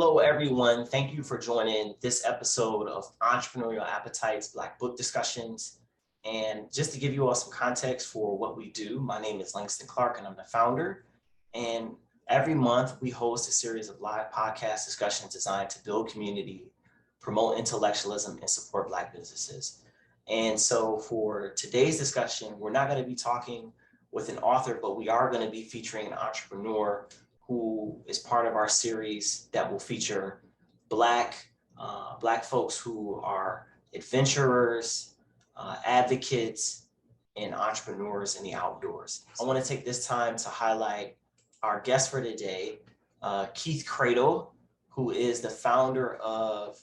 Hello, everyone. Thank you for joining this episode of Entrepreneurial Appetites Black Book Discussions. And just to give you all some context for what we do, my name is Langston Clark and I'm the founder. And every month we host a series of live podcast discussions designed to build community, promote intellectualism, and support Black businesses. And so for today's discussion, we're not going to be talking with an author, but we are going to be featuring an entrepreneur who is part of our series that will feature Black folks who are adventurers, advocates, and entrepreneurs in the outdoors. I want to take this time to highlight our guest for today, Keith Cradle, who is the founder of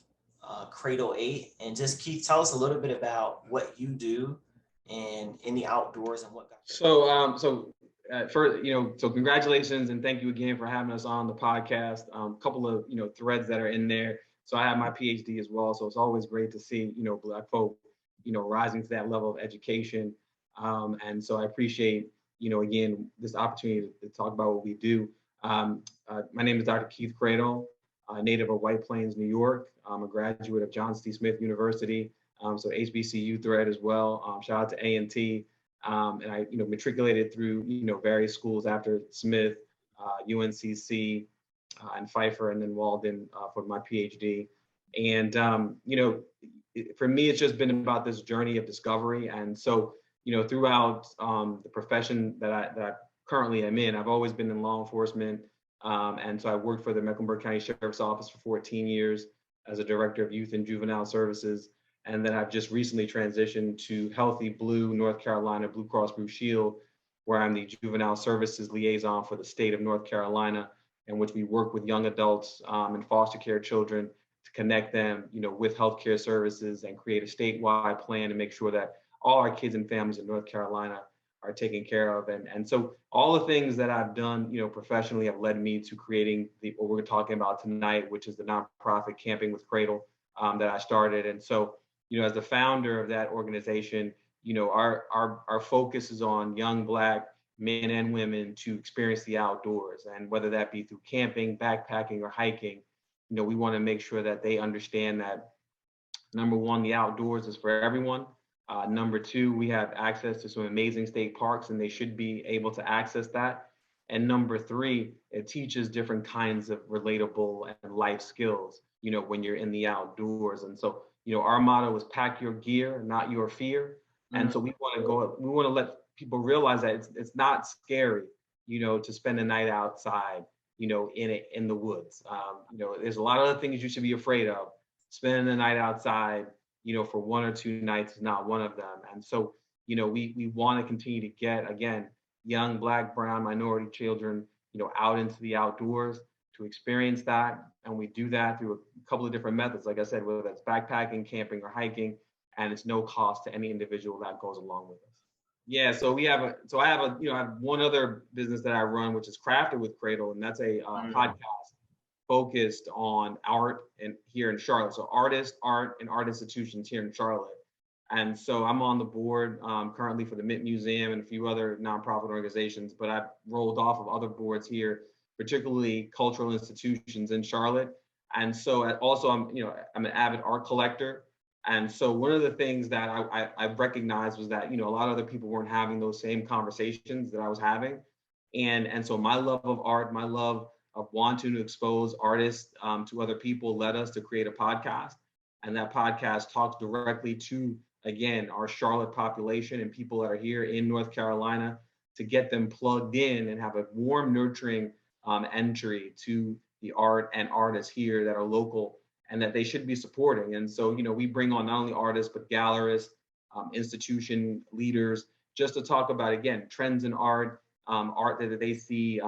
Cradle 8. And just Keith, tell us a little bit about what you do and in the outdoors and what got you. First, so congratulations and thank you again for having us on the podcast. A couple of, threads that are in there. So I have my PhD as well. So it's always great to see, Black folk, rising to that level of education. And so I appreciate, again, this opportunity to talk about what we do. My name is Dr. Keith Cradle, native of White Plains, New York. I'm a graduate of John C. Smith University. So HBCU thread as well. Shout out to A&T. And I, matriculated through, various schools after Smith, UNCC, and Pfeiffer, and then Walden for my PhD. And, for me, it's just been about this journey of discovery. And so, throughout the profession that I currently am in, I've always been in law enforcement. And so I worked for the Mecklenburg County Sheriff's Office for 14 years as a director of youth and juvenile services. And then I've just recently transitioned to Healthy Blue, North Carolina, Blue Cross Blue Shield, where I'm the juvenile services liaison for the state of North Carolina, in which we work with young adults and foster care children to connect them, with healthcare services and create a statewide plan to make sure that all our kids and families in North Carolina are taken care of. And so all the things that I've done, professionally have led me to creating what we're talking about tonight, which is the nonprofit Camping with Cradle that I started. And so, as the founder of that organization, our focus is on young Black men and women to experience the outdoors. And whether that be through camping, backpacking, or hiking, we want to make sure that they understand that, number one, the outdoors is for everyone. Number two, we have access to some amazing state parks and they should be able to access that. And number three, it teaches different kinds of relatable and life skills, when you're in the outdoors. And so, our motto is pack your gear, not your fear. And so we want to let people realize that it's not scary, to spend a night outside, in the woods. There's a lot of other things you should be afraid of. Spending the night outside, for 1 or 2 nights is not one of them. And so, we want to continue to get, again, young Black, brown, minority children, out into the outdoors to experience that. And we do that through a couple of different methods, like I said, whether that's backpacking, camping, or hiking, and it's no cost to any individual that goes along with us. Yeah, so I have one other business that I run, which is Crafted with Cradle, and that's a podcast focused on art here in Charlotte. So artists, art, and art institutions here in Charlotte. And so I'm on the board currently for the Mint Museum and a few other nonprofit organizations, but I've rolled off of other boards here, particularly cultural institutions in Charlotte. And so also I'm an avid art collector. And so one of the things that I recognized was that, a lot of other people weren't having those same conversations that I was having. And so my love of art, my love of wanting to expose artists to other people led us to create a podcast. And that podcast talks directly to, again, our Charlotte population and people that are here in North Carolina to get them plugged in and have a warm, nurturing entry to the art and artists here that are local and that they should be supporting. And so, we bring on not only artists, but gallerists, institution leaders, just to talk about, again, trends in art, art that they see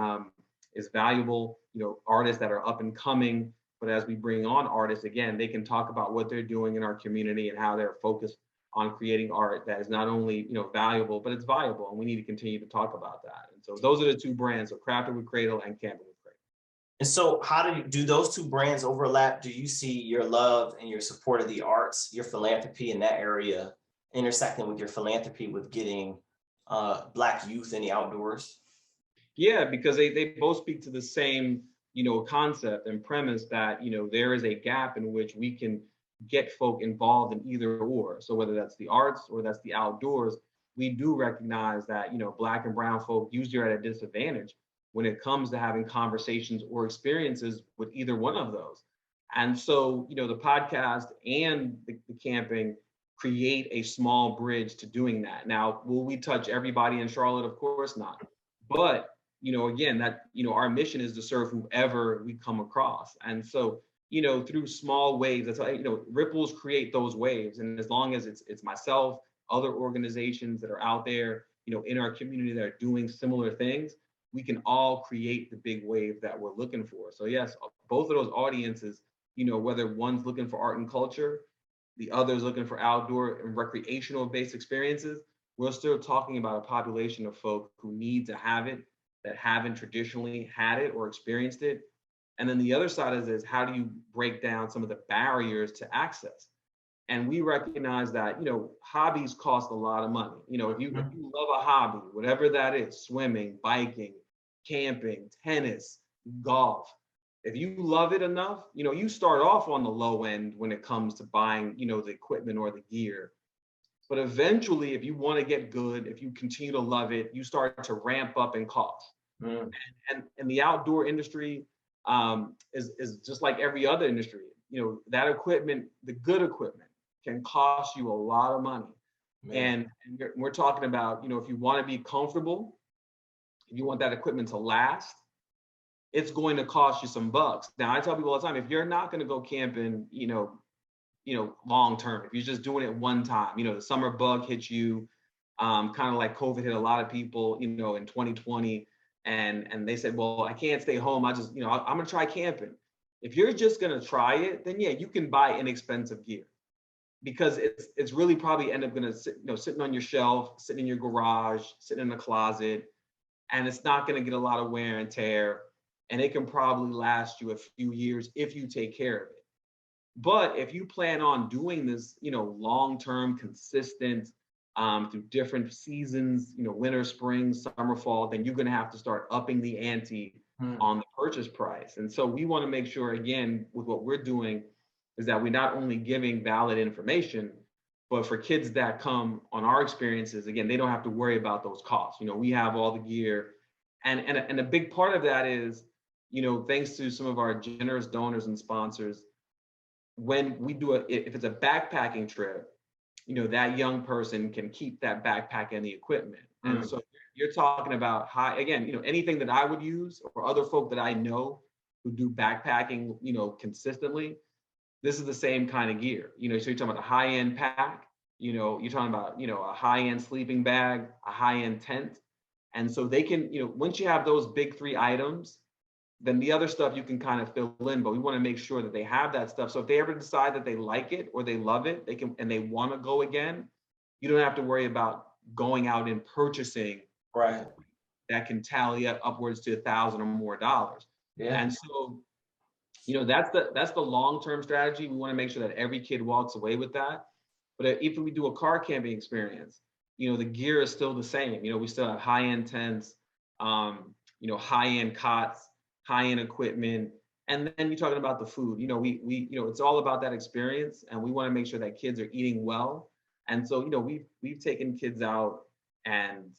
is valuable, artists that are up and coming. But as we bring on artists, again, they can talk about what they're doing in our community and how they're focused on creating art that is not only, valuable, but it's viable. And we need to continue to talk about that. And so those are the two brands, so Crafted with Cradle and Camping with Cradle. And so how do those two brands overlap? Do you see your love and your support of the arts, your philanthropy in that area intersecting with your philanthropy with getting Black youth in the outdoors? Yeah, because they both speak to the same, concept and premise that, there is a gap in which we can get folk involved in either or. So whether that's the arts or that's the outdoors, we do recognize that, Black and brown folk usually are at a disadvantage when it comes to having conversations or experiences with either one of those. And so, the podcast and the camping create a small bridge to doing that. Now, will we touch everybody in Charlotte? Of course not. But, again, that, our mission is to serve whoever we come across. And so, through small waves, that's how, ripples create those waves. And as long as it's myself, other organizations that are out there, in our community that are doing similar things, we can all create the big wave that we're looking for. So yes, both of those audiences, whether one's looking for art and culture, the other's looking for outdoor and recreational based experiences, we're still talking about a population of folk who need to have it, that haven't traditionally had it or experienced it. And then the other side is how do you break down some of the barriers to access? And we recognize that, hobbies cost a lot of money. If you love a hobby, whatever that is, swimming, biking, camping, tennis, golf, if you love it enough, you start off on the low end when it comes to buying, the equipment or the gear. But eventually, if you want to get good, if you continue to love it, you start to ramp up in cost. And the outdoor industry is just like every other industry. That equipment, the good equipment, can cost you a lot of money. And we're talking about, if you want to be comfortable, if you want that equipment to last, it's going to cost you some bucks. Now, I tell people all the time, if you're not going to go camping, long term, if you're just doing it one time, the summer bug hits you, kind of like COVID hit a lot of people, in 2020, and they said, well, I can't stay home. I'm going to try camping. If you're just going to try it, then yeah, you can buy inexpensive gear, because it's really probably end up going to sit, sitting on your shelf, sitting in your garage, sitting in a closet, and it's not going to get a lot of wear and tear. And it can probably last you a few years if you take care of it. But if you plan on doing this, long-term, consistent, through different seasons, winter, spring, summer, fall, then you're going to have to start upping the ante on the purchase price. And so we want to make sure, again, with what we're doing, is that we're not only giving valid information, but for kids that come on our experiences, again, they don't have to worry about those costs. We have all the gear. And a big part of that is, thanks to some of our generous donors and sponsors, when we do if it's a backpacking trip, that young person can keep that backpack and the equipment. And so you're talking about anything that I would use or other folk that I know who do backpacking, consistently, this is the same kind of gear. So you're talking about a high-end pack, you're talking about, a high-end sleeping bag, a high-end tent. And so they can, once you have those big three items, then the other stuff you can kind of fill in, but we want to make sure that they have that stuff. So if they ever decide that they like it or they love it, they can, and they want to go again, you don't have to worry about going out and purchasing that can tally up upwards to $1,000 or more. Yeah. And so, that's the long-term strategy. We want to make sure that every kid walks away with that. But if we do a car camping experience, the gear is still the same. We still have high-end tents, high-end cots, high-end equipment, and then you're talking about the food. We it's all about that experience, and we want to make sure that kids are eating well. And so, we've taken kids out, and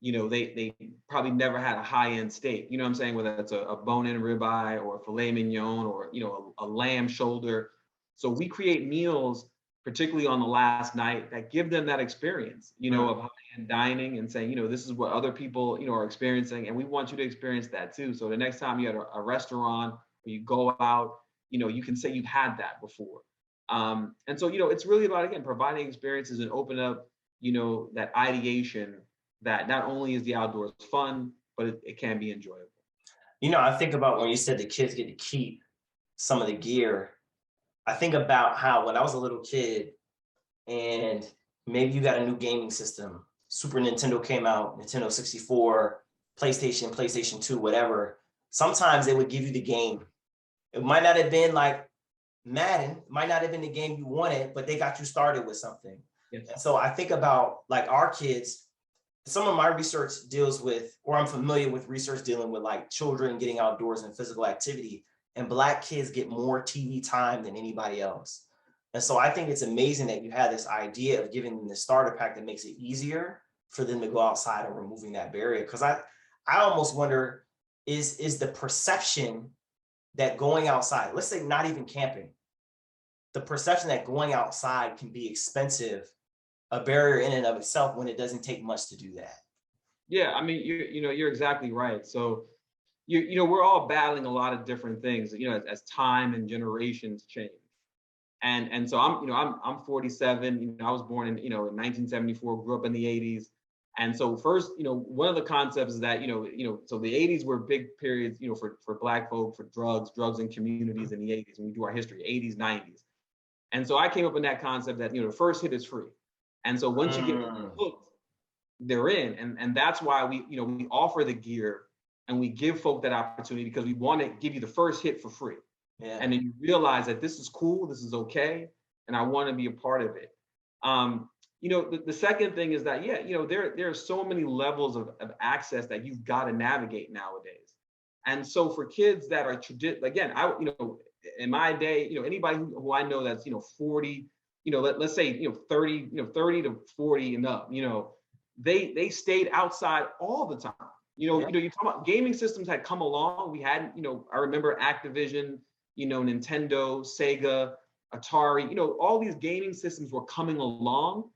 they probably never had a high-end steak. What I'm saying, whether it's a bone-in ribeye or a filet mignon or a lamb shoulder. So we create meals, particularly on the last night, that give them that experience, of high-end dining, and saying, this is what other people, are experiencing, and we want you to experience that too. So the next time you're at a restaurant or you go out, you can say you've had that before. And so, it's really about, again, providing experiences and open up, that ideation that not only is the outdoors fun, but it can be enjoyable. I think about when you said the kids get to keep some of the gear. I think about how when I was a little kid and maybe you got a new gaming system, Super Nintendo came out, Nintendo 64, PlayStation 2, whatever. Sometimes they would give you the game. It might not have been like Madden, it might not have been the game you wanted, but they got you started with something. Yes. And so I think about like our kids, some of my research deals with, or I'm familiar with research dealing with like children getting outdoors and physical activity, and Black kids get more TV time than anybody else. And so I think it's amazing that you had this idea of giving them the starter pack that makes it easier for them to go outside and removing that barrier. Because I almost wonder, is the perception that going outside, let's say not even camping, the perception that going outside can be expensive, a barrier in and of itself when it doesn't take much to do that. Yeah, I mean, you're exactly right. So, we're all battling a lot of different things, as time and generations change. And so I'm 47. I was born in 1974, grew up in the 80s. And so first, one of the concepts is that so the 80s were big periods, for Black folk, for drugs and communities in the 80s. And we do our history, 80s, 90s. And so I came up in that concept that the first hit is free. And so once you get hooked, they're in. And that's why we offer the gear and we give folk that opportunity, because we want to give you the first hit for free. Yeah. And then you realize that this is cool, this is okay, and I want to be a part of it. The second thing is that, there are so many levels of access that you've got to navigate nowadays. And so for kids that are again, in my day, anybody who I know that's 40, let's say 30, 30 to 40 and up, they stayed outside all the time. You talk about gaming systems had come along. We had, I remember Activision, Nintendo, Sega, Atari, all these gaming systems were coming along,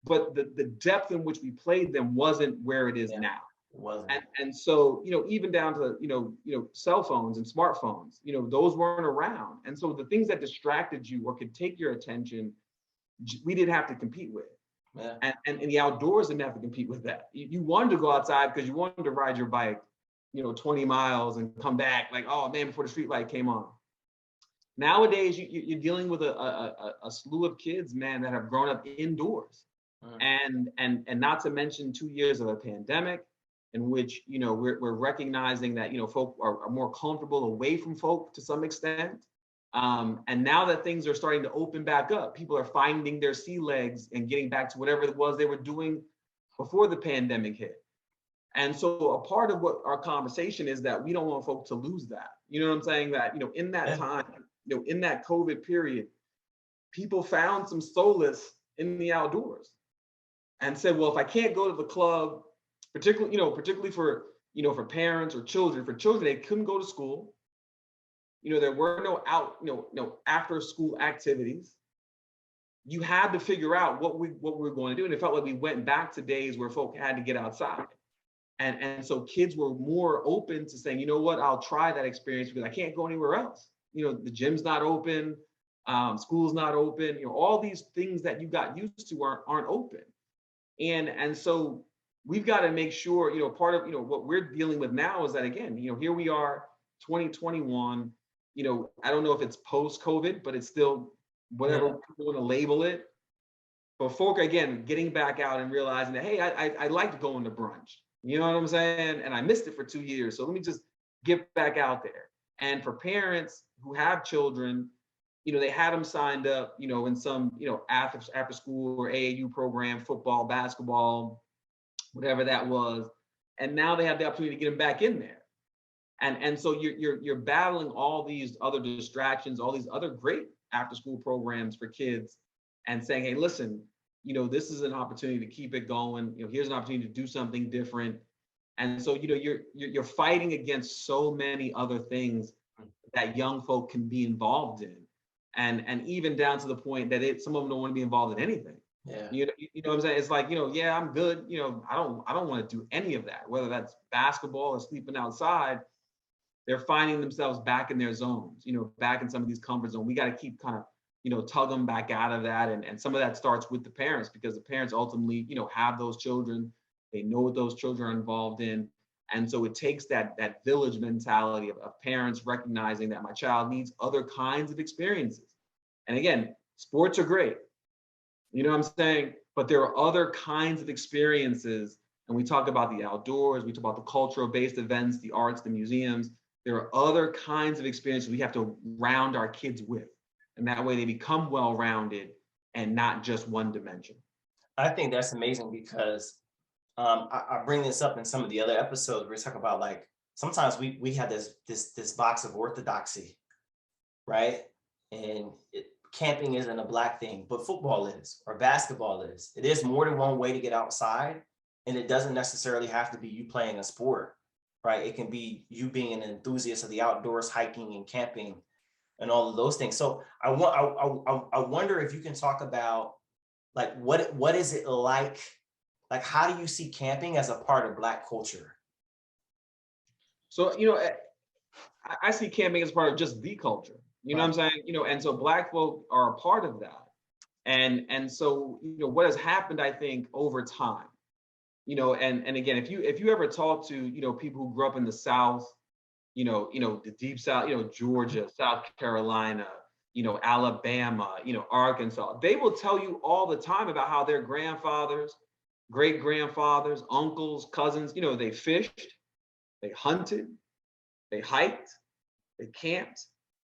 but the depth in which we played them wasn't where it is now. It wasn't. And so, even down to, cell phones and smartphones, those weren't around. And so the things that distracted you or could take your attention, we didn't have to compete with. Yeah. And the outdoors didn't have to compete with that. You wanted to go outside because you wanted to ride your bike, 20 miles and come back like, oh man, before the street light came on. Nowadays, you're dealing with a slew of kids, man, that have grown up indoors. And not to mention 2 years of a pandemic in which, we're recognizing that, folk are more comfortable away from folk to some extent. And now that things are starting to open back up, people are finding their sea legs and getting back to whatever it was they were doing before the pandemic hit. And so a part of what our conversation is that we don't want folk to lose that. You know what I'm saying? That, in that time, in that COVID period, people found some solace in the outdoors and said, well, if I can't go to the club, particularly for, for parents or children, they couldn't go to school. There were no after school activities. You had to figure out what we're going to do. And it felt like we went back to days where folk had to get outside. And so kids were more open to saying, you know what, I'll try that experience because I can't go anywhere else. The gym's not open, school's not open, all these things that you got used to aren't open. And so we've got to make sure, part of, what we're dealing with now is that, again, here we are, 2021, I don't know if it's post-COVID, but it's still whatever people want to label it. But folk, again, getting back out and realizing that, hey, I liked going to brunch. You know what I'm saying? And I missed it for 2 years. So let me just get back out there. And for parents who have children, they had them signed up, in some, after school or AAU program, football, basketball, whatever that was. And now they have the opportunity to get them back in there. And so you're battling all these other distractions, all these other great after school programs for kids and saying, hey, listen, this is an opportunity to keep it going. Here's an opportunity to do something different. And so, you're fighting against so many other things that young folk can be involved in. And even down to the point that some of them don't want to be involved in anything. Yeah. You know what I'm saying? It's like, yeah, I'm good. I don't want to do any of that, whether that's basketball or sleeping outside. They're finding themselves back in their zones, back in some of these comfort zones. We got to keep kind of, tug them back out of that. And some of that starts with the parents, because the parents ultimately, have those children. They know what those children are involved in. And so it takes that village mentality of parents recognizing that my child needs other kinds of experiences. And again, sports are great. You know what I'm saying? But there are other kinds of experiences. And we talk about the outdoors, we talk about the cultural based events, the arts, the museums. There are other kinds of experiences we have to round our kids with. And that way they become well-rounded and not just one dimension. I think that's amazing because I bring this up in some of the other episodes where we talk about like sometimes we have this box of orthodoxy, right? And camping isn't a Black thing, but football is, or basketball is. It is more than one way to get outside, and it doesn't necessarily have to be you playing a sport, right? It can be you being an enthusiast of the outdoors, hiking and camping, and all of those things. So I wonder if you can talk about like what is it like? Like, how do you see camping as a part of Black culture? So, I see camping as part of just the culture. You know what I'm saying? And so Black folk are a part of that. And so, what has happened, I think, over time, and again, if you ever talk to, people who grew up in the South, the deep South, Georgia, South Carolina, Alabama, Arkansas, they will tell you all the time about how their grandfathers, great grandfathers, uncles, cousins, they fished, they hunted, they hiked, they camped.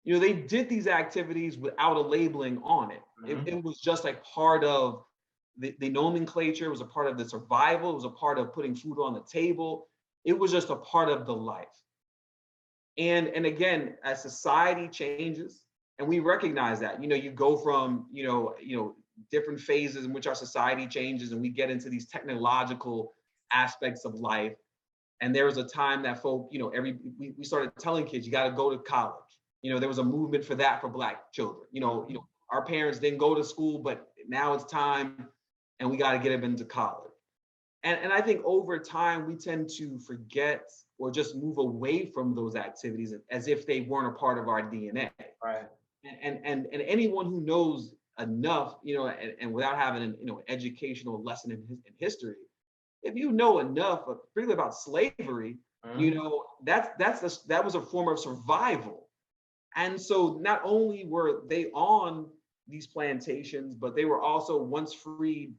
They did these activities without a labeling on it. It was just like part of the nomenclature. It was a part of the survival. It was a part of putting food on the table. It was just a part of the life. And again, as society changes, and we recognize that, you go from, different phases in which our society changes, and we get into these technological aspects of life. And there was a time that folk, we started telling kids, you got to go to college. There was a movement for that for Black children. Our parents didn't go to school, but now it's time, and we got to get them into college. And I think over time we tend to forget or just move away from those activities as if they weren't a part of our DNA. Right. And anyone who knows enough, and without having an educational lesson in history, if you know enough, particularly about slavery, that was a form of survival. And so not only were they on these plantations, but they were also once freed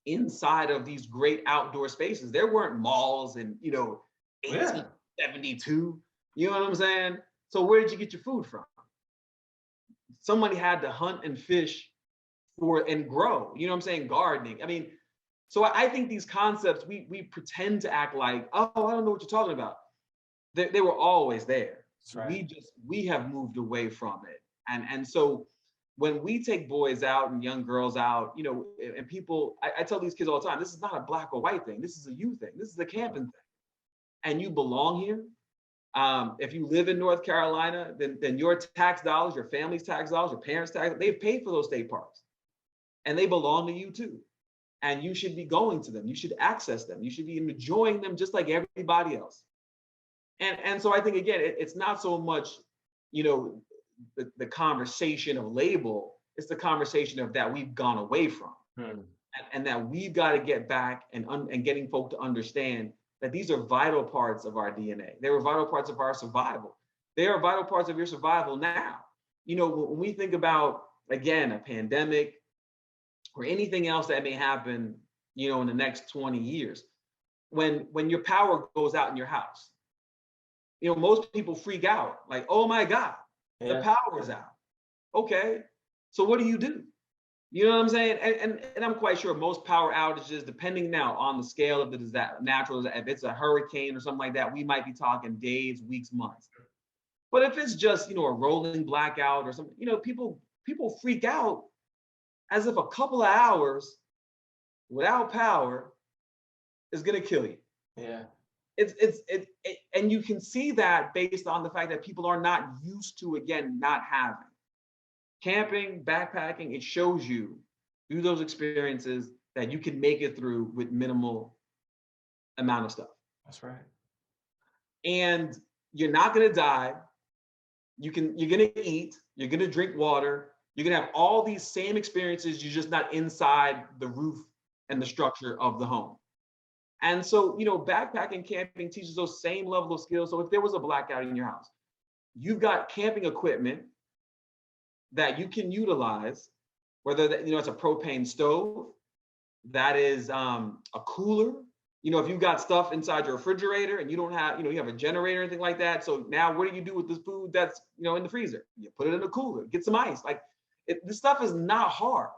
inside of these great outdoor spaces. There weren't malls in 1872. You know what I'm saying? So where did you get your food from? Somebody had to hunt and fish and grow. You know what I'm saying? Gardening. I mean, so I think these concepts, we pretend to act like, oh, I don't know what you're talking about. They were always there. Right. We have moved away from it. And so when we take boys out and young girls out, and people, I tell these kids all the time, this is not a Black or white thing. This is a you thing. This is a camping thing. And you belong here. If you live in North Carolina, then your tax dollars, your family's tax dollars, your parents' tax, they've paid for those state parks. And they belong to you too. And you should be going to them. You should access them. You should be enjoying them just like everybody else. And so I think, again, it's not so much, the conversation of label. It's the conversation of that we've gone away from. And that we've got to get back and getting folk to understand that these are vital parts of our DNA. They were vital parts of our survival. They are vital parts of your survival now. When we think about, again, a pandemic or anything else that may happen, in the next 20 years, when your power goes out in your house, most people freak out like, oh my God, the power's out. Okay, so what do? You know what I'm saying? And I'm quite sure most power outages, depending now on the scale of the natural, if it's a hurricane or something like that, we might be talking days, weeks, months. But if it's just, a rolling blackout or something, people freak out as if a couple of hours without power is going to kill you. Yeah. And you can see that based on the fact that people are not used to, again, not having. Camping, backpacking, it shows you through those experiences that you can make it through with minimal amount of stuff. That's right. And you're not going to die. You're going to eat. You're going to drink water. You're going to have all these same experiences. You're just not inside the roof and the structure of the home. And so, backpacking, camping teaches those same level of skills. So if there was a blackout in your house, you've got camping equipment that you can utilize, whether that, it's a propane stove, that is a cooler. If you've got stuff inside your refrigerator and you don't have, you have a generator or anything like that. So now what do you do with this food that's, in the freezer? You put it in a cooler, get some ice. Like this stuff is not hard,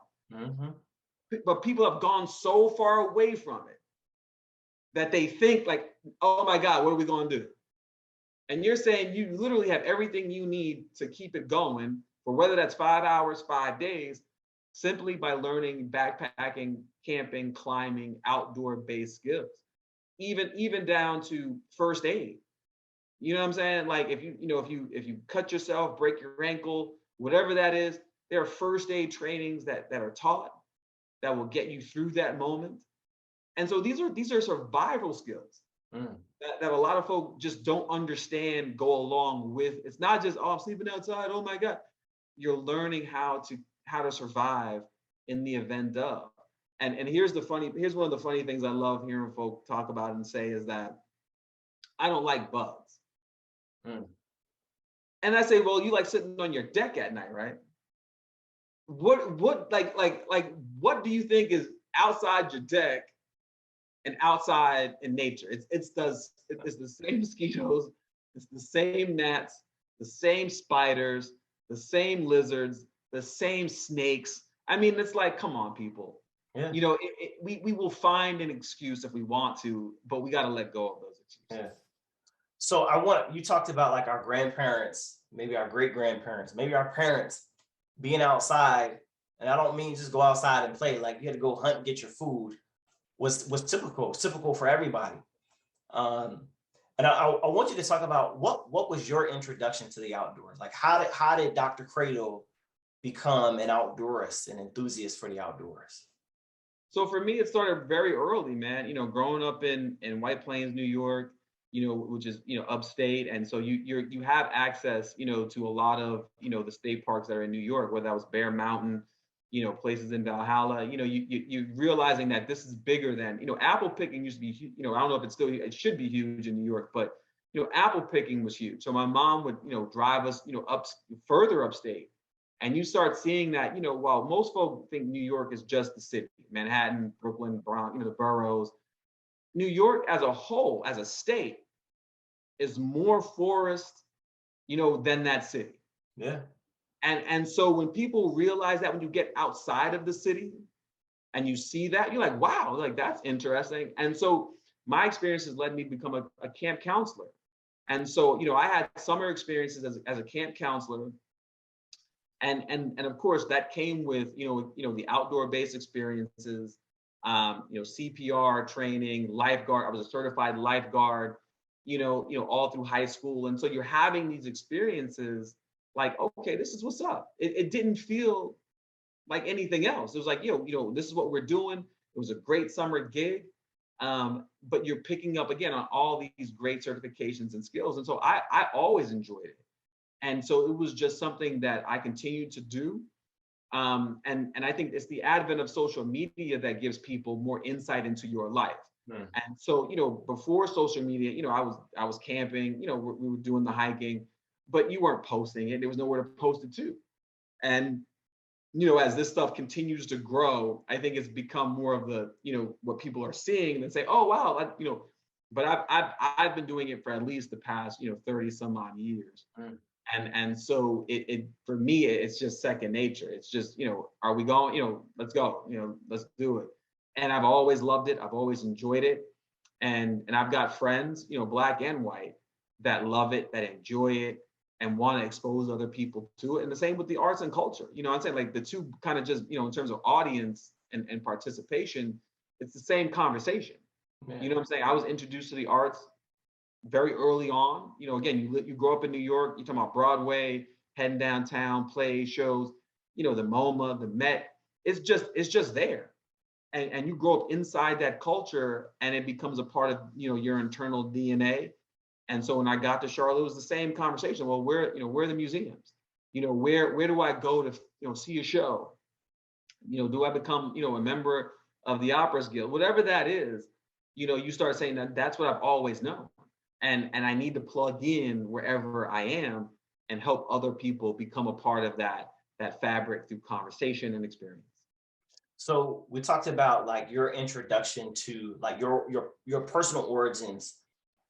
but people have gone so far away from it that they think like, oh my God, what are we going to do? And you're saying you literally have everything you need to keep it going for whether that's 5 hours, 5 days, simply by learning backpacking, camping, climbing, outdoor-based skills, even down to first aid. You know what I'm saying? Like if you cut yourself, break your ankle, whatever that is, there are first aid trainings that are taught that will get you through that moment. And so these are survival skills that a lot of folk just don't understand go along with. It's not just, oh, I'm sleeping outside, oh my God. You're learning how to survive in the event of. And here's one of the funny things I love hearing folk talk about and say is that I don't like bugs. And I say, well, you like sitting on your deck at night, right? What like what do you think is outside your deck and outside in nature? It's the same mosquitoes, it's the same gnats, the same spiders, the same lizards, the same snakes. I mean, it's like, come on, people. Yeah. You know, we will find an excuse if we want to, but we got to let go of those excuses. Yeah. So you talked about like our grandparents, maybe our great grandparents, maybe our parents being outside. And I don't mean just go outside and play, like you had to go hunt and get your food was typical for everybody. And I want you to talk about what was your introduction to the outdoors? Like how did Dr. Cradle become an outdoorist, an enthusiast for the outdoors? So for me, it started very early, man. You know, growing up in White Plains, New York, you know, which is, you know, upstate, and so you have access, you know, to a lot of, you know, the state parks that are in New York, whether that was Bear Mountain, you know, places in Valhalla. You know, you realizing that this is bigger than, you know, apple picking used to be, you know, I don't know if it should be huge in New York, but you know, apple picking was huge. So my mom would, you know, drive us, you know, further upstate. And you start seeing that, you know, while most folks think New York is just the city, Manhattan, Brooklyn, Bronx, you know, the boroughs, New York as a whole, as a state, is more forest, you know, than that city. Yeah. And so when people realize that, when you get outside of the city and you see that, you're like, wow, like that's interesting. And so my experiences led me to become a camp counselor. And so, you know, I had summer experiences as a camp counselor. And of course that came with, you know, the outdoor based experiences, you know, CPR training, lifeguard. I was a certified lifeguard, you know, all through high school. And so you're having these experiences like, okay, this is what's up. It didn't feel like anything else. It was like, you know, this is what we're doing. It was a great summer gig. But you're picking up again on all these great certifications and skills. And so I always enjoyed it. And so it was just something that I continued to do. And I think it's the advent of social media that gives people more insight into your life. And so, you know, before social media, you know, I was camping, you know, we were doing the hiking, but you weren't posting it. There was nowhere to post it to. And, you know, as this stuff continues to grow, I think it's become more of the, you know, what people are seeing and say, oh, wow, you know, but I've been doing it for at least the past, you know, 30 some odd years. And so it for me, it's just second nature. It's just, you know, are we going, you know, let's go, you know, let's do it. And I've always loved it. I've always enjoyed it. And I've got friends, you know, black and white, that love it, that enjoy it, and want to expose other people to it. And the same with the arts and culture. You know, I'm saying like the two kind of just, you know, in terms of audience and participation, it's the same conversation. Man. You know what I'm saying? I was introduced to the arts very early on. You know, again, you grow up in New York, you're talking about Broadway, heading downtown, plays, shows, you know, the MoMA, the Met. It's just there. And you grow up inside that culture, and it becomes a part of, you know, your internal DNA. And so when I got to Charlotte, it was the same conversation. Well, where are the museums? You know, where do I go to, you know, see a show? You know, do I become, you know, a member of the Operas Guild? Whatever that is, you know, you start saying that's what I've always known. And I need to plug in wherever I am and help other people become a part of that fabric through conversation and experience. So we talked about like your introduction to like your personal origins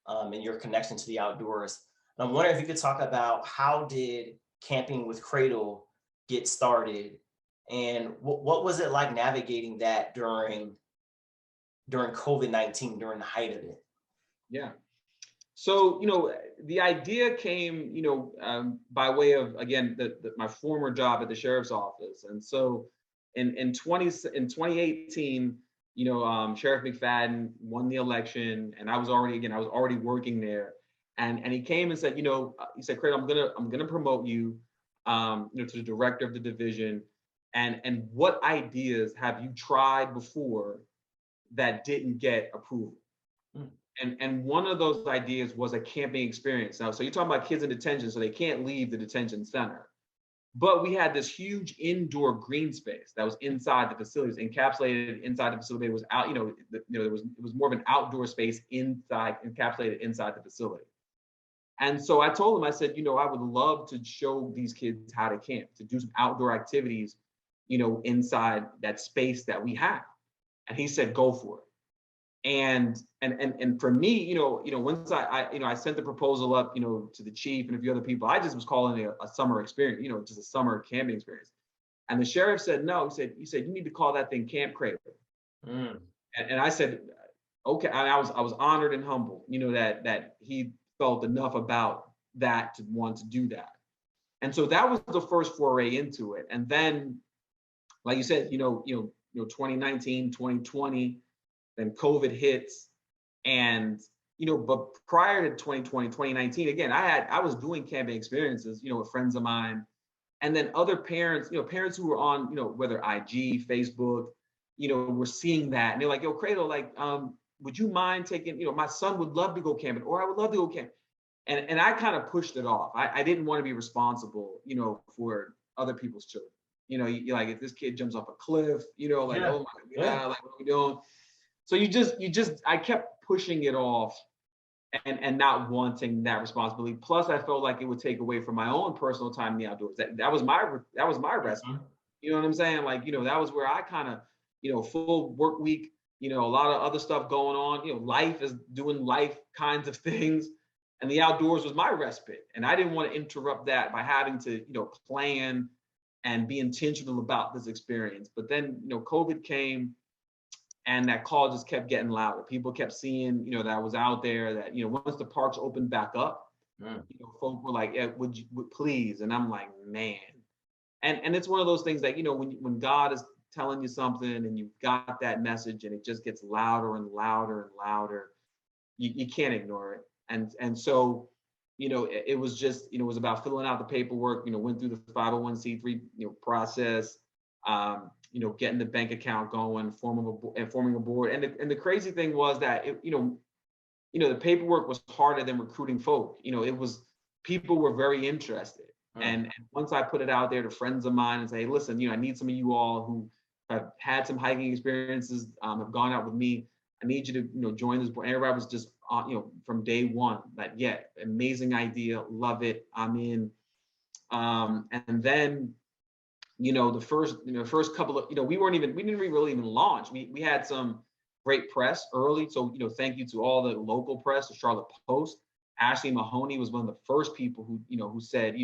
and your connection to the outdoors. And I'm wondering if you could talk about how did Camping with Cradle get started, and what was it like navigating that during during COVID-19, during the height of it? Yeah. So, the idea came, by way of, again, my former job at the sheriff's office. And so in 2018, Sheriff McFadden won the election, and I was already working there. And he came and said, he said, Cradle, I'm gonna promote you, to the director of the division. And what ideas have you tried before that didn't get approval? And one of those ideas was a camping experience. Now, so you're talking about kids in detention, so they can't leave the detention center. But we had this huge indoor green space that was inside the facilities, encapsulated inside the facility. It was out, it was more of an outdoor space encapsulated inside the facility. And so I told him, I said, I would love to show these kids how to camp, to do some outdoor activities, inside that space that we have. And he said, go for it. And for me, once I sent the proposal up, to the chief and a few other people, I just was calling it a summer experience, just a summer camping experience. And the sheriff said, no, he said, you need to call that thing Camp Cradle. And I said, okay. And I was honored and humbled, that he felt enough about that to want to do that. And so that was the first foray into it. And then, like you said, 2019, 2020, then COVID hits. And, but prior to 2020, 2019, again, I was doing camping experiences, with friends of mine. And then other parents, parents who were on, whether IG, Facebook, were seeing that. And they're like, yo, Cradle, like, would you mind taking, my son would love to go camping, or I would love to go camping. And I kind of pushed it off. I didn't want to be responsible, for other people's children. You like, if this kid jumps off a cliff, oh my God, like, what are we doing? So I kept pushing it off and not wanting that responsibility. Plus, I felt like it would take away from my own personal time in the outdoors. That was my recipe. You know what I'm saying? Like, that was where I kind of, full work week, a lot of other stuff going on, life is doing life kinds of things. And the outdoors was my respite. And I didn't want to interrupt that by having to, plan and be intentional about this experience. But then, COVID came, and that call just kept getting louder. People kept seeing, that I was out there, that, once the parks opened back up, folk were like, yeah, would please? And I'm like, man. And it's one of those things that, when God is telling you something and you've got that message and it just gets louder and louder and louder, you can't ignore it. And so, it was just, it was about filling out the paperwork, went through the 501c3, process, getting the bank account going, forming a board. And the crazy thing was that, the paperwork was harder than recruiting folk. People were very interested. And once I put it out there to friends of mine and say, hey, listen, I need some of you all who have had some hiking experiences, have gone out with me. I need you to, join this board. And everybody was just, from day one, that, yeah, amazing idea, love it, I'm in. And then, the first couple of, we didn't really even launch. We had some great press early. So, thank you to all the local press, the Charlotte Post. Ashley Mahoney was one of the first people who said,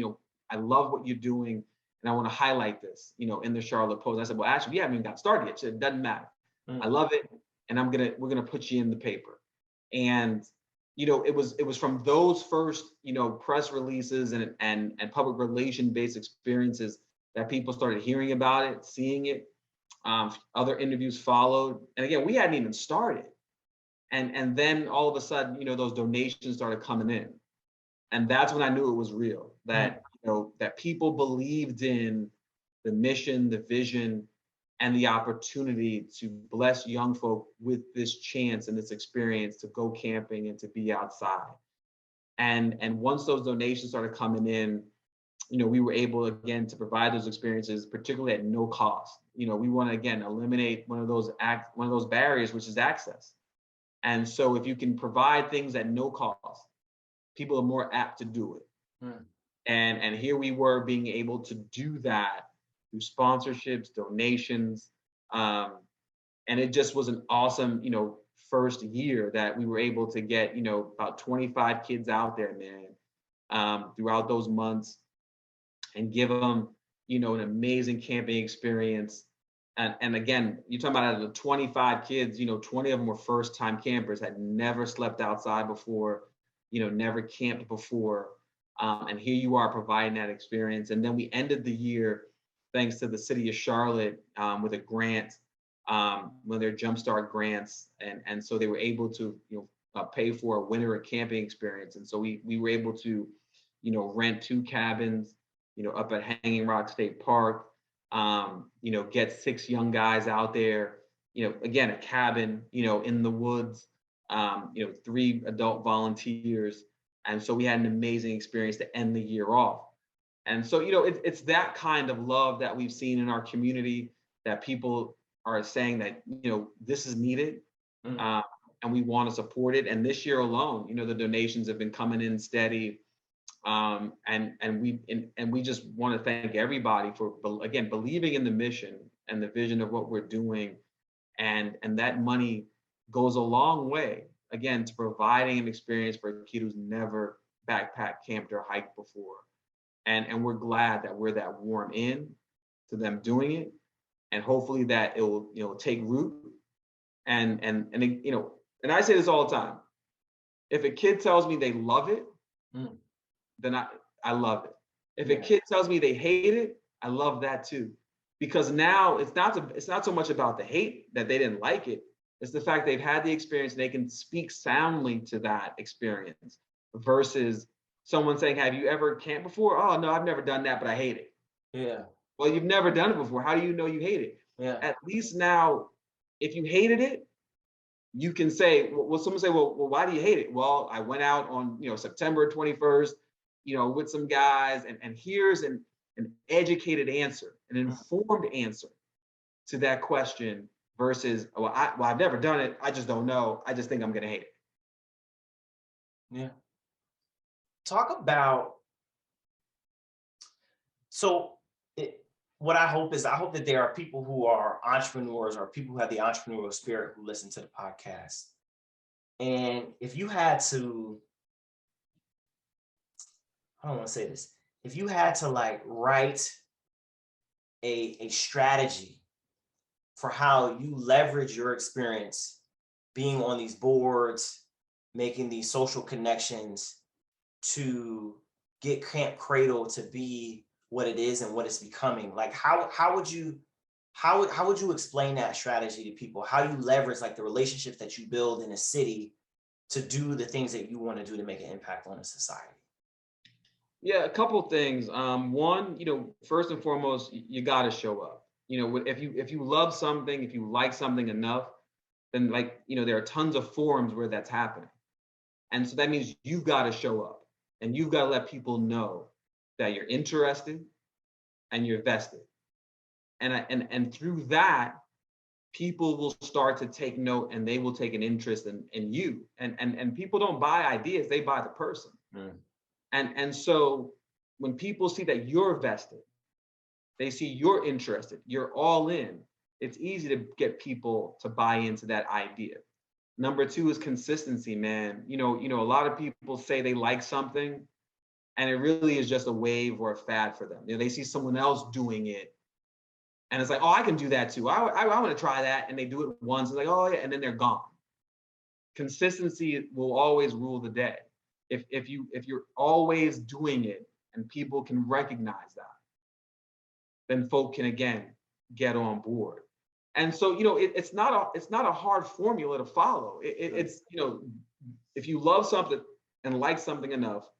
I love what you're doing, and I want to highlight this, in the Charlotte Post. I said, well, actually, we haven't even got started yet. So it doesn't matter. I love it, and we're gonna put you in the paper. And it was from those first press releases and public relation based experiences that people started hearing about it, seeing it. Other interviews followed, and again, we hadn't even started. And then all of a sudden, those donations started coming in, and that's when I knew it was real. That that people believed in the mission, the vision, and the opportunity to bless young folk with this chance and this experience to go camping and to be outside. And once those donations started coming in, we were able again to provide those experiences, particularly at no cost. We want to again eliminate one of those barriers, which is access. And so if you can provide things at no cost, people are more apt to do it. And here we were being able to do that through sponsorships, donations, and it just was an awesome, first year that we were able to get, about 25 kids out there, man, throughout those months, and give them, an amazing camping experience. And again, you're talking about out of the 25 kids, 20 of them were first time campers, had never slept outside before, never camped before. And here you are providing that experience. And then we ended the year, thanks to the city of Charlotte, with a grant, one of their Jumpstart grants. And so they were able to, pay for a winter camping experience. And so we were able to, rent 2 cabins, up at Hanging Rock State Park, get 6 young guys out there, again, a cabin, in the woods, 3 adult volunteers. And so we had an amazing experience to end the year off. And so, it's that kind of love that we've seen in our community, that people are saying that, this is needed. And we want to support it. And this year alone, the donations have been coming in steady. And we just want to thank everybody for, again, believing in the mission and the vision of what we're doing. And that money goes a long way, again, to providing an experience for a kid who's never backpacked, camped, or hiked before. And we're glad that we're that warm in to them doing it. And hopefully that it will, take root. And I say this all the time. If a kid tells me they love it, then I love it. If a kid tells me they hate it, I love that too. Because now it's not so much about the hate that they didn't like it. It's the fact they've had the experience and they can speak soundly to that experience, versus someone saying, have you ever camped before? Oh, no, I've never done that, but I hate it. Yeah. Well, you've never done it before. How do you know you hate it? Yeah. At least now, if you hated it, you can say, well, someone say, well, why do you hate it? Well, I went out on, September 21st, with some guys, and here's an educated answer, an informed answer to that question, versus, well, I've never done it. I just don't know. I just think I'm going to hate it. Yeah. Talk about, what I hope that there are people who are entrepreneurs or people who have the entrepreneurial spirit who listen to the podcast. And if you had to, I don't want to say this, if you had to write a strategy for how you leverage your experience being on these boards, making these social connections to get Camp Cradle to be what it is and what it's becoming, how would you explain that strategy to people? How you leverage the relationships that you build in a city to do the things that you want to do to make an impact on a society? Yeah, a couple of things. One, first and foremost, you got to show up. If you love something, if you like something enough, then there are tons of forums where that's happening. And so that means you've got to show up, and you've got to let people know that you're interested and you're vested. And through that, people will start to take note, and they will take an interest in you. And people don't buy ideas, they buy the person. And so when people see that you're vested, they see you're interested, you're all in, it's easy to get people to buy into that idea. Number 2 is consistency, man. A lot of people say they like something, and it really is just a wave or a fad for them. They see someone else doing it, and it's like, oh, I can do that too. I want to try that, and they do it once, and oh yeah, and then they're gone. Consistency will always rule the day. If you're always doing it and people can recognize that, then folk can again get on board. And so it's not a hard formula to follow. It's if you love something and like something enough,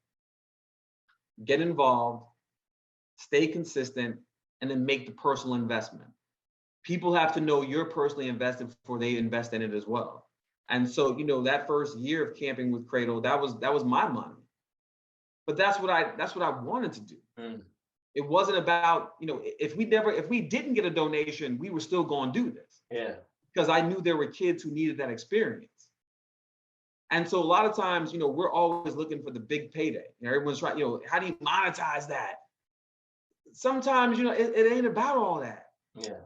get involved, stay consistent, and then make the personal investment. People have to know you're personally invested before they invest in it as well. And so, that first year of camping with Cradle, that was my money. But that's what I wanted to do. It wasn't about, if we didn't get a donation, we were still going to do this. Yeah. Because I knew there were kids who needed that experience. And so a lot of times, we're always looking for the big payday. Everyone's trying, how do you monetize that? Sometimes, it ain't about all that. Yeah.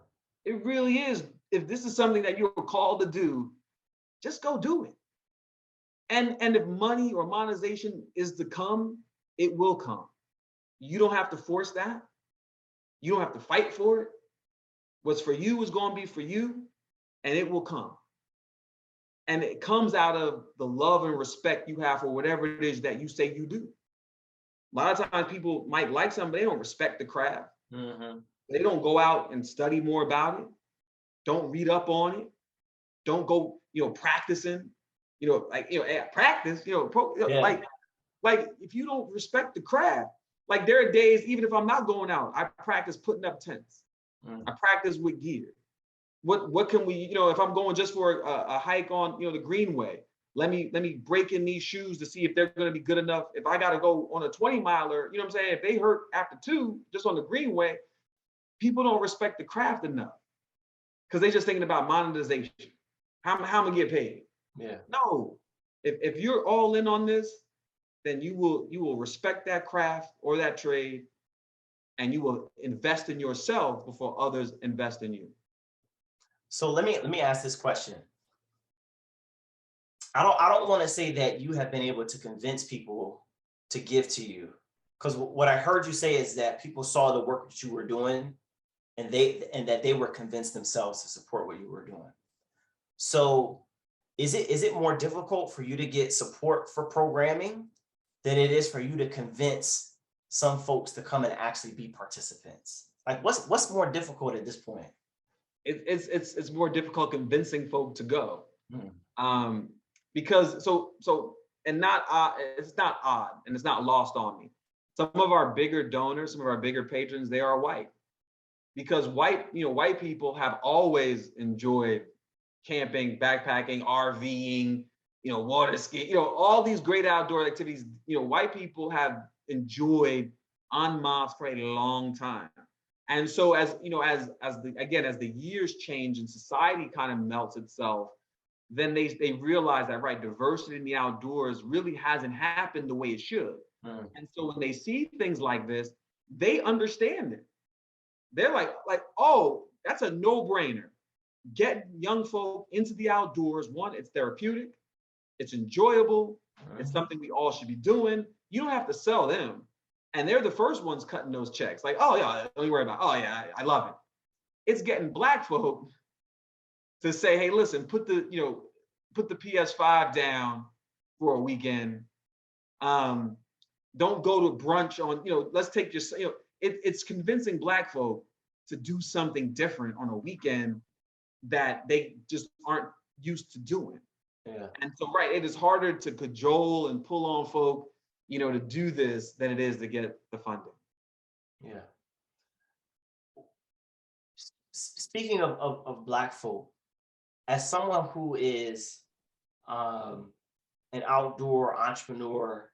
It really is. If this is something that you're called to do, just go do it. And if money or monetization is to come, it will come. You don't have to force that. You don't have to fight for it. What's for you is going to be for you, and it will come. And it comes out of the love and respect you have for whatever it is that you say you do. A lot of times people might like something, but they don't respect the craft. Mm-hmm. They don't go out and study more about it. Don't read up on it. Don't go, practicing, practice, Yeah. like if you don't respect the craft, like there are days, even if I'm not going out, I practice putting up tents. I practice with gear. What can we, if I'm going just for a hike on, the Greenway, let me break in these shoes to see if they're going to be good enough. If I got to go on a 20 miler, you know what I'm saying? If they hurt after 2, just on the Greenway, people don't respect the craft enough because they're just thinking about monetization. How am I gonna get paid? Yeah. No, if you're all in on this, then you will respect that craft or that trade, and you will invest in yourself before others invest in you. So let me ask this question. I don't want to say that you have been able to convince people to give to you, because what I heard you say is that people saw the work that you were doing, and that they were convinced themselves to support what you were doing. So is it more difficult for you to get support for programming than it is for you to convince some folks to come and actually be participants? Like what's more difficult at this point? It's more difficult convincing folk to go. Mm. Because and not it's not odd, and it's not lost on me. Some of our bigger donors, some of our bigger patrons, they are white, because white people have always enjoyed camping, backpacking, RVing, water skiing, all these great outdoor activities. White people have enjoyed en masse for a long time. And so as the years change and society kind of melts itself, then they realize that, right, diversity in the outdoors really hasn't happened the way it should. And so when they see things like this, they understand it. They're like, oh, that's a no-brainer. Get young folk into the outdoors. One, it's therapeutic, it's enjoyable, it's something we all should be doing. You don't have to sell them. And they're the first ones cutting those checks. Like, oh yeah, don't you worry about it. Oh yeah, I love it. It's getting Black folk to say, hey, listen, put the PS5 down for a weekend. Don't go to brunch on, let's take your, it's convincing Black folk to do something different on a weekend that they just aren't used to doing. Yeah. And so, right, it is harder to cajole and pull on folk, to do this than it is to get the funding. Yeah. Speaking of Black folk, as someone who is an outdoor entrepreneur,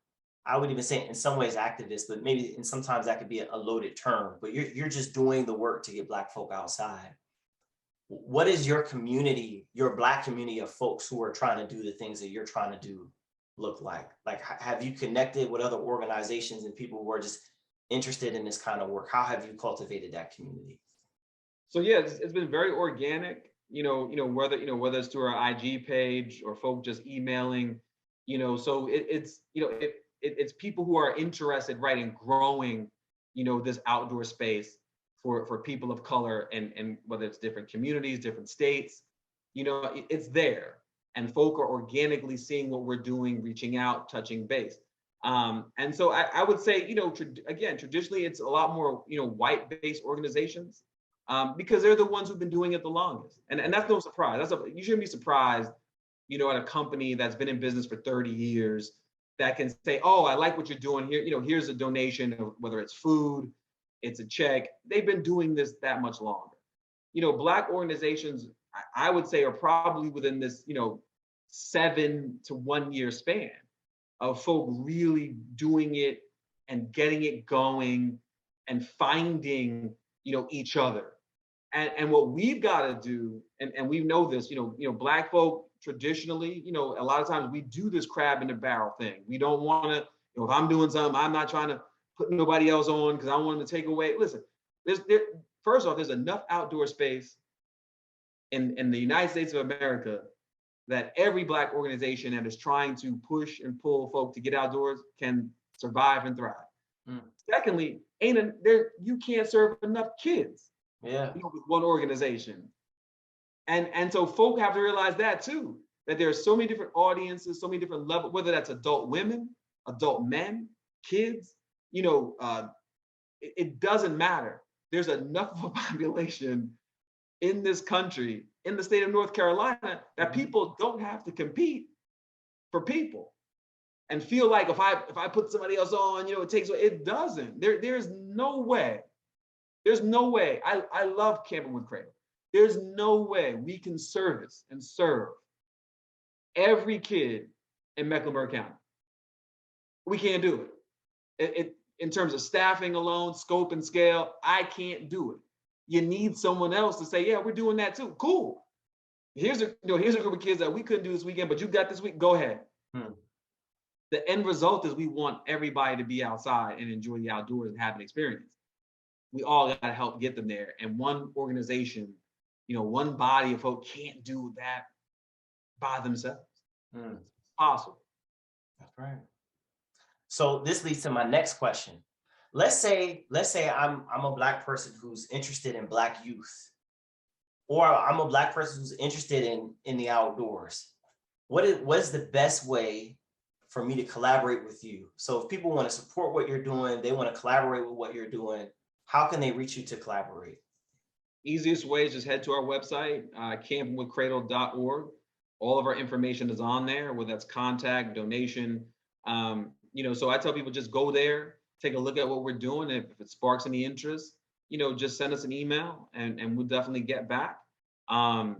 I would even say in some ways activist, but maybe sometimes that could be a loaded term, but you're just doing the work to get Black folk outside. What is your community, your Black community of folks who are trying to do the things that you're trying to do look like? Like, have you connected with other organizations and people who are just interested in this kind of work? How have you cultivated that community? So yeah, it's been very organic, whether it's through our IG page or folk just emailing, so it's people who are interested, right, in growing, this outdoor space for people of color, and whether it's different communities, different states, it's there, and folk are organically seeing what we're doing, reaching out, touching base. And so I would say, again, traditionally it's a lot more, white-based organizations, because they're the ones who've been doing it the longest, and that's no surprise. You shouldn't be surprised, at a company that's been in business for 30 years that can say, oh, I like what you're doing here. Here's a donation, of whether it's food, it's a check. They've been doing this that much longer. Black organizations, I would say, are probably within this, 7 to 1 year span of folk really doing it and getting it going and finding, each other. And what we've got to do, and we know this, Black folk traditionally, a lot of times we do this crab in the barrel thing. We don't want to, if I'm doing something, I'm not trying to put nobody else on because I want them to take away. Listen, first off, there's enough outdoor space in the United States of America that every Black organization that is trying to push and pull folk to get outdoors can survive and thrive. Secondly, you can't serve enough kids. Yeah. with one organization. And so folk have to realize that too, that there are so many different audiences, so many different levels, whether that's adult women, adult men, kids, it doesn't matter. There's enough of a population in this country, in the state of North Carolina, that people don't have to compete for people and feel like if I put somebody else on, it takes away. It doesn't. There's no way. There's no way. I love Camping with Cradle. There's no way we can service and serve every kid in Mecklenburg County. We can't do it. In terms of staffing alone, scope and scale, I can't do it. You need someone else to say, yeah, we're doing that too. Cool. Here's a group of kids that we couldn't do this weekend, but you got this week. Go ahead. The end result is we want everybody to be outside and enjoy the outdoors and have an experience. We all got to help get them there. And one organization, one body of folk can't do that by themselves. It's possible. That's right. So this leads to my next question. Let's say I'm a Black person who's interested in Black youth, or I'm a Black person who's interested in the outdoors. What is the best way for me to collaborate with you? So if people want to support what you're doing, they want to collaborate with what you're doing, how can they reach you to collaborate? Easiest way is just head to our website, campingwithcradle.org. All of our information is on there, whether that's contact, donation. So I tell people just go there, take a look at what we're doing. If it sparks any interest, just send us an email and we'll definitely get back. That's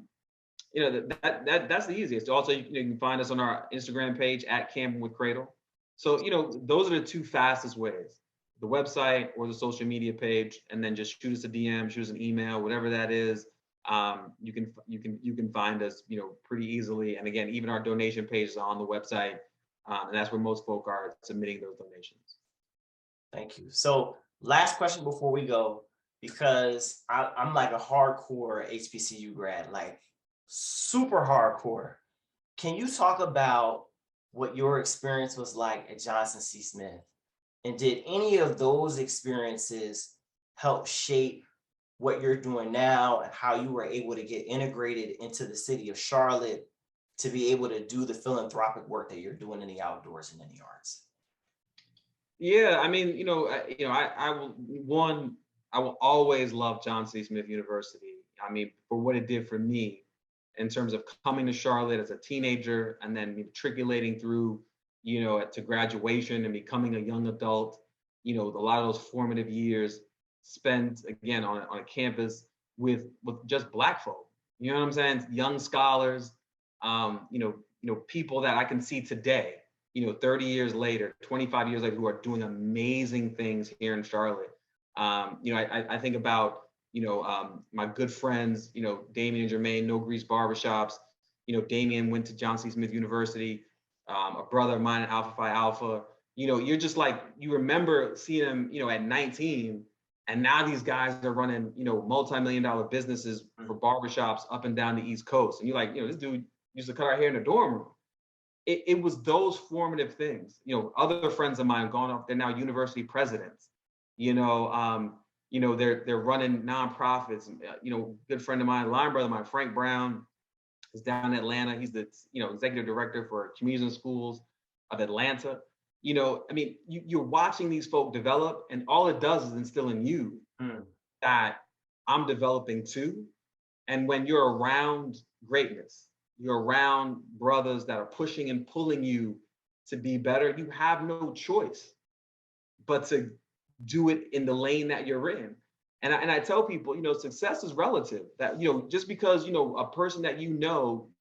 the easiest. Also, you can find us on our Instagram page at Camping with Cradle. So, those are the two fastest ways, the website or the social media page, and then just shoot us a DM, shoot us an email, whatever that is. You can find us, pretty easily. And again, even our donation page is on the website. And that's where most folk are submitting those donations. Thank you. So last question before we go, because I'm like a hardcore HBCU grad, like super hardcore. Can you talk about what your experience was like at Johnson C. Smith? And did any of those experiences help shape what you're doing now and how you were able to get integrated into the city of Charlotte to be able to do the philanthropic work that you're doing in the outdoors and in the arts? Yeah, I mean, I will always love Johnson C. Smith University. I mean, for what it did for me in terms of coming to Charlotte as a teenager and then matriculating through, to graduation and becoming a young adult. A lot of those formative years spent again on a campus with just Black folk. You know what I'm saying? Young scholars, people that I can see today, 30 years later, 25 years later, who are doing amazing things here in Charlotte. I think about, my good friends, Damien and Jermaine, No Grease Barbershops. Damien went to Johnson C. Smith University, a brother of mine at Alpha Phi Alpha. You're just like, you remember seeing them, at 19, and now these guys are running, multi-million-dollar businesses for barbershops up and down the East Coast. And you're like, this dude used to cut our hair in the dorm room. It was those formative things. Other friends of mine gone off, they're now university presidents. They're running nonprofits. Good friend of mine, line brother of mine, Frank Brown, is down in Atlanta. He's the executive director for Community Schools of Atlanta. You're watching these folk develop, and all it does is instill in you that I'm developing too. And when you're around greatness, you're around brothers that are pushing and pulling you to be better, you have no choice but to do it in the lane that you're in. And I tell people, success is relative. That, just because, a person that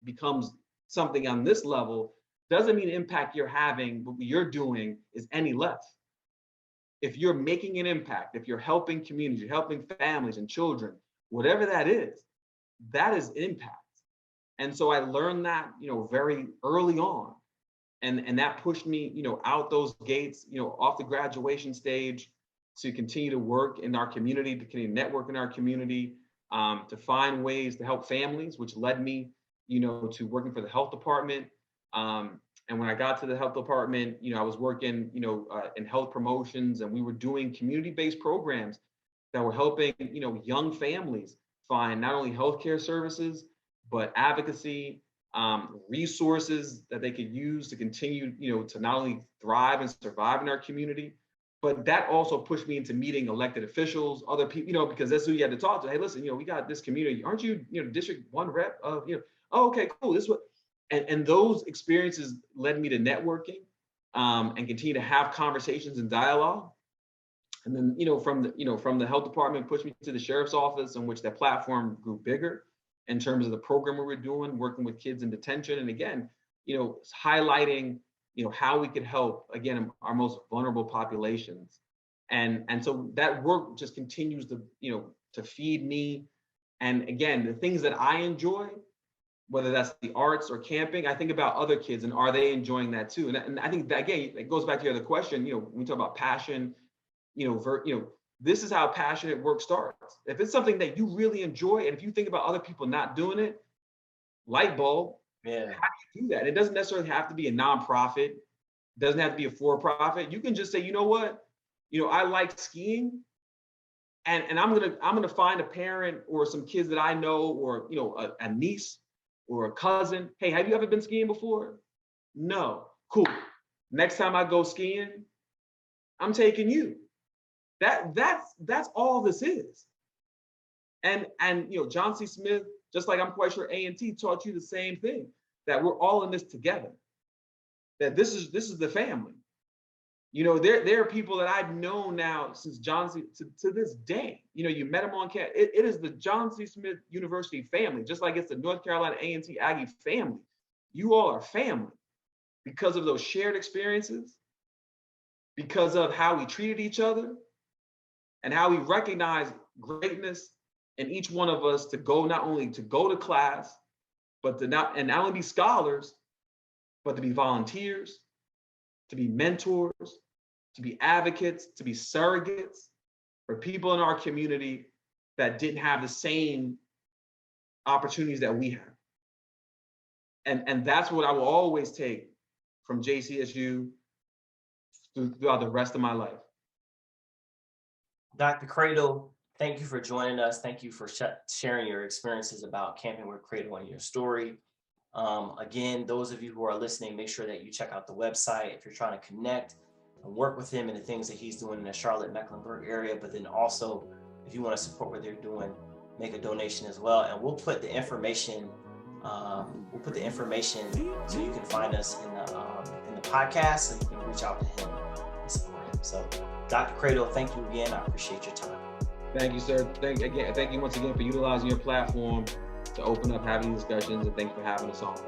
becomes something on this level doesn't mean the impact you're having, what you're doing is any less. If you're making an impact, if you're helping communities, you're helping families and children, whatever that is impact. And so I learned that, very early on. And that pushed me, out those gates, off the graduation stage, to continue to work in our community, to continue to network in our community, to find ways to help families, which led me, to working for the health department. And when I got to the health department, I was working, in health promotions, and we were doing community-based programs that we're helping, young families find not only healthcare services, but advocacy, resources that they could use to continue, to not only thrive and survive in our community, but that also pushed me into meeting elected officials, other people, because that's who you had to talk to. Hey, listen, we got this community. Aren't you, District 1 rep of, oh, okay, cool. This is what, and those experiences led me to networking, and continue to have conversations and dialogue. And then, from the health department pushed me to the sheriff's office, in which that platform grew bigger in terms of the program we were doing, working with kids in detention. And again, highlighting, how we could help, again, our most vulnerable populations. And so that work just continues to, to feed me. And again, the things that I enjoy, whether that's the arts or camping, I think about other kids and are they enjoying that too? And I think that, again, it goes back to your other question, when we talk about passion, this is how passionate work starts. If it's something that you really enjoy, and if you think about other people not doing it, light bulb, Yeah. How do you do that? It doesn't necessarily have to be a nonprofit. It doesn't have to be a for-profit. You can just say, you know what? I like skiing, and I'm gonna find a parent or some kids that I know, or a niece or a cousin. Hey, have you ever been skiing before? No. Cool. Next time I go skiing, I'm taking you. That's all this is. And John C. Smith, just like I'm quite sure A&T taught you the same thing, that we're all in this together. That this is the family. There are people that I've known now since John C. to this day. You met them on campus. It is the John C. Smith University family, just like it's the North Carolina A&T Aggie family. You all are family because of those shared experiences, because of how we treated each other, and how we recognize greatness in each one of us to go, not only to go to class, but to not only be scholars, but to be volunteers, to be mentors, to be advocates, to be surrogates for people in our community that didn't have the same opportunities that we have. And that's what I will always take from JCSU throughout the rest of my life. Dr. Cradle, thank you for joining us. Thank you for sharing your experiences about camping with Cradle and your story. Again, those of you who are listening, make sure that you check out the website if you're trying to connect and work with him and the things that he's doing in the Charlotte-Mecklenburg area. But then also, if you want to support what they're doing, make a donation as well. And we'll put the information. So you can find us in the podcast, and you can reach out to him and support him. So, Dr. Cradle, thank you again. I appreciate your time. Thank you, sir. Thank you once again for utilizing your platform to open up having discussions, and thanks for having us on.